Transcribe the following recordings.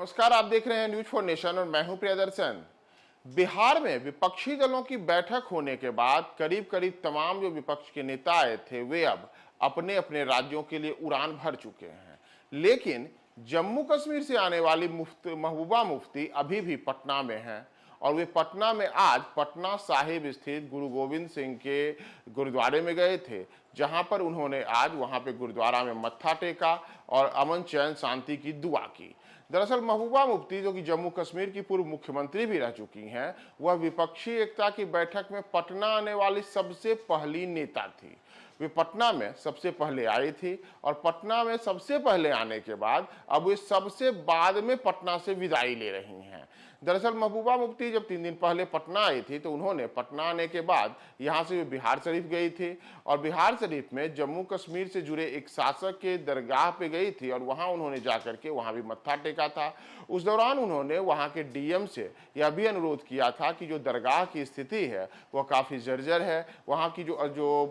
नमस्कार, आप देख रहे हैं न्यूज फॉर नेशन और मैं हूं प्रियदर्शन। बिहार में विपक्षी दलों की बैठक होने के बाद करीब करीब तमाम जो विपक्ष के नेता आए थे वे अब अपने अपने राज्यों के लिए उड़ान भर चुके हैं। लेकिन जम्मू कश्मीर से आने वाली महबूबा मुफ्ती अभी भी पटना में हैं और वे पटना में आज पटना साहिब स्थित गुरु गोविंद सिंह के गुरुद्वारे में गए थे, जहां पर उन्होंने आज वहां पे गुरुद्वारा में मत्था टेका और अमन चैन शांति की दुआ की। दरअसल महबूबा मुफ्ती, जो कि जम्मू कश्मीर की पूर्व मुख्यमंत्री भी रह चुकी हैं, वह विपक्षी एकता की बैठक में पटना आने वाली सबसे पहली नेता थी। वे पटना में सबसे पहले आई थी और पटना में सबसे पहले आने के बाद अब वे सबसे बाद में पटना से विदाई ले रही हैं। दरअसल महबूबा मुफ्ती जब 3 दिन पहले पटना आई थी तो उन्होंने पटना आने के बाद यहाँ से वे बिहार शरीफ गई थी और बिहार शरीफ में जम्मू कश्मीर से जुड़े एक शासक के दरगाह पे गई थी और वहाँ उन्होंने जाकर के वहाँ भी मत्था टेका था। उस दौरान उन्होंने वहाँ के डीएम से यह भी अनुरोध किया था कि जो दरगाह की स्थिति है वह काफ़ी जर्जर है, वहाँ की जो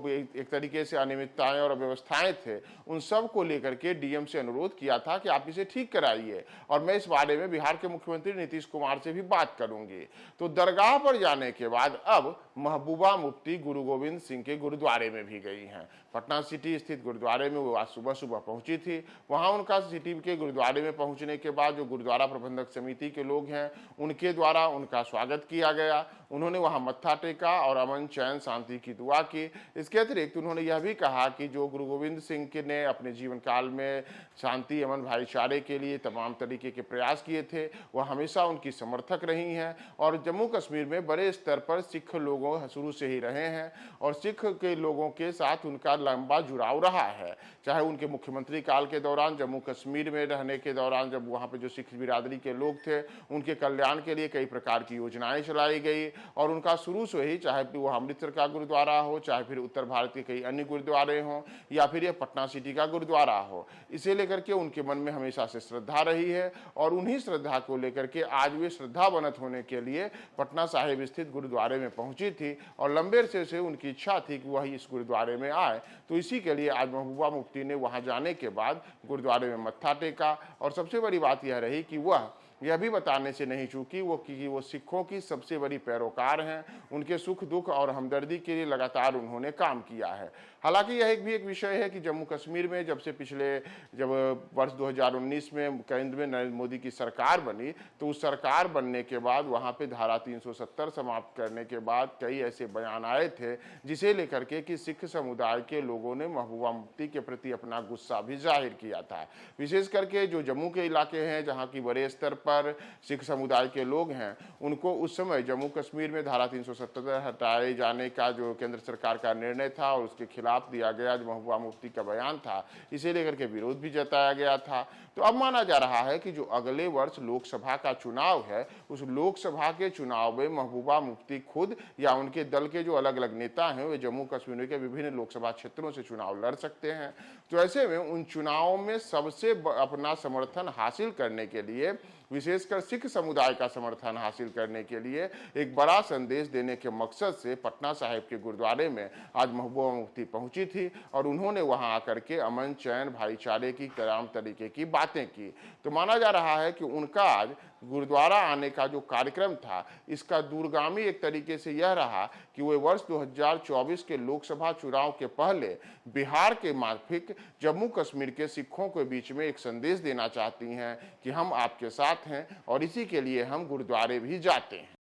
एक तरीके से अनियमितताएं और अव्यवस्थाएं थे उन सब को लेकर के डीएम से अनुरोध किया था कि आप इसे ठीक कराइए और मैं इस बारे में बिहार के मुख्यमंत्री नीतीश कुमार से भी बात करूंगी। तो दरगाह पर जाने के बाद अब महबूबा मुफ्ती गुरु गोविंद सिंह के गुरुद्वारे में भी गई हैं। पटना सिटी स्थित गुरुद्वारे में वो आज सुबह सुबह पहुंची थी। वहां उनका सिटी के गुरुद्वारे में पहुंचने के बाद जो गुरुद्वारा प्रबंधक समिति के लोग हैं उनके द्वारा उनका स्वागत किया गया। उन्होंने वहां मत्था टेका और अमन चैन शांति की दुआ की। इसके अतिरिक्त उन्होंने यह भी कहा कि जो गुरु गोविंद सिंह ने अपने जीवन काल में शांति, अमन, भाईचारे के लिए तमाम तरीके के प्रयास किए थे, वह हमेशा उनकी समर्थक रही हैं और जम्मू कश्मीर में बड़े स्तर पर सिख लोगों शुरू से ही रहे हैं और सिख के लोगों के साथ उनका लंबा जुड़ाव रहा है। चाहे उनके मुख्यमंत्री काल के दौरान जम्मू कश्मीर में रहने के दौरान जब वहाँ पे जो सिख बिरादरी के लोग थे उनके कल्याण के लिए कई प्रकार की योजनाएं चलाई गई और उनका शुरू से ही, चाहे वह अमृतसर का गुरुद्वारा हो, चाहे फिर उत्तर भारत के कई अन्य गुरुद्वारे हों या फिर यह पटना सिटी का गुरुद्वारा हो, इसे लेकर के उनके मन में हमेशा से श्रद्धा रही है और उन्हीं श्रद्धा को लेकर के आज वे श्रद्धा बनत होने के लिए पटना साहिब स्थित गुरुद्वारे में पहुंची थी और लंबे अरसे से उनकी इच्छा थी कि वह इस गुरुद्वारे में आए। तो इसी के लिए आज महबूबा मुफ्ती ने वहां जाने के बाद गुरुद्वारे में मत्था टेका और सबसे बड़ी बात यह रही कि वह यह भी बताने से नहीं चूकी वो सिखों की सबसे बड़ी पैरोकार हैं। उनके सुख दुख और हमदर्दी के लिए लगातार उन्होंने काम किया है। हालांकि यह एक विषय है कि जम्मू कश्मीर में जब वर्ष 2019 में केंद्र में नरेंद्र मोदी की सरकार बनी तो उस सरकार बनने के बाद वहां पे धारा 370 समाप्त करने के बाद कई ऐसे बयान आए थे जिसे लेकर के कि सिख समुदाय के लोगों ने महबूबा मुफ्ती के प्रति अपना गुस्सा भी जाहिर किया था। विशेष करके जो जम्मू के इलाके हैं जहाँ की बड़े स्तर पर सिख समुदाय के लोग हैं, उनको उस समय जम्मू कश्मीर में धारा 370 हटाए जाने का जो केंद्र सरकार का निर्णय था और उसके खिलाफ दिया गया जो महबूबा मुफ्ती का बयान था, इसे लेकर के विरोध भी जताया गया था। तो अब माना जा रहा है कि जो अगले वर्ष लोकसभा का चुनाव है उस लोकसभा के चुनाव में महबूबा मुफ्ती खुद या उनके दल के जो अलग अलग नेता हैं वे जम्मू कश्मीर के विभिन्न लोकसभा क्षेत्रों से चुनाव लड़ सकते हैं। तो ऐसे में उन चुनावों में सबसे अपना समर्थन हासिल करने के लिए, विशेषकर सिख समुदाय का समर्थन हासिल करने के लिए एक बड़ा संदेश देने के मकसद से पटना साहिब के गुरुद्वारे में आज महबूबा मुफ्ती पहुंची थी और उन्होंने वहां आकर के अमन चैन भाईचारे की तमाम तरीके की बातें की। तो माना जा रहा है कि उनका आज गुरुद्वारा आने का जो कार्यक्रम था इसका दूरगामी एक तरीके से यह रहा कि वे वर्ष 2024 के लोकसभा चुनाव के पहले बिहार के माफिक जम्मू कश्मीर के सिखों के बीच में एक संदेश देना चाहती हैं कि हम आपके साथ हैं और इसी के लिए हम गुरुद्वारे भी जाते हैं।